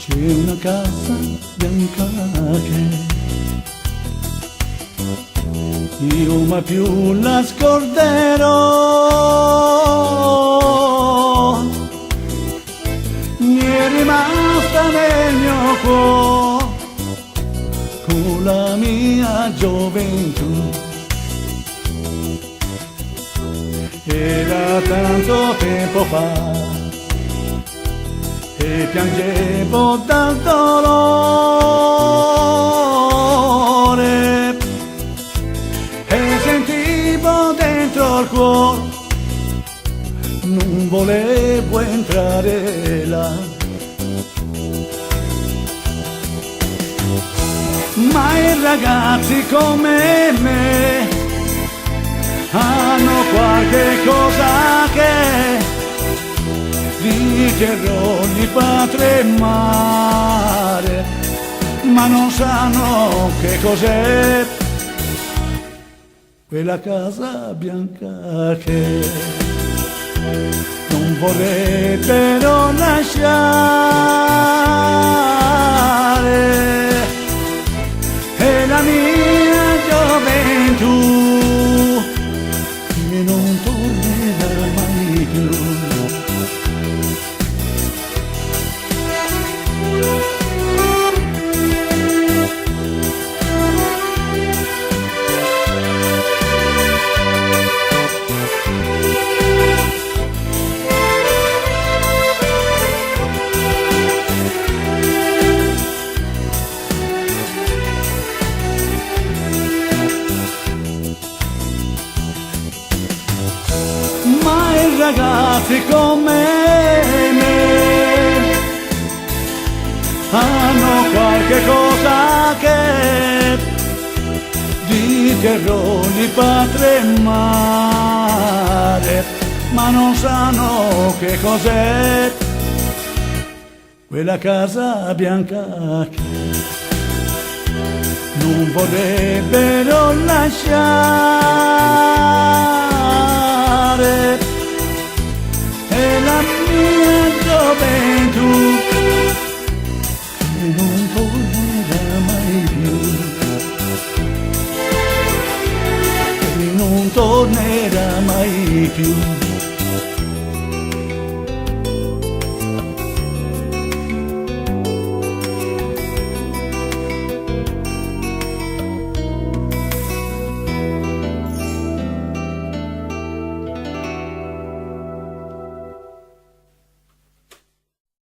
C'è una casa bianca che io mai più la scorderò. Mi è rimasta nel mio cuore con la mia gioventù. Era tanto tempo fa e piangevo dal dolore e sentivo dentro il cuore, non volevo entrare là. Ma i ragazzi come me hanno qualche cosa che di terrore gli fa tremare, ma non sanno che cos'è quella casa bianca che non vorrebbero lasciare. È la mia gioventù che non tornerà mai più. Ma i ragazzi come me hanno qualche cosa che di terrore li fa tremare, ma non sanno che cos'è quella casa bianca che non vorrebbero lasciare.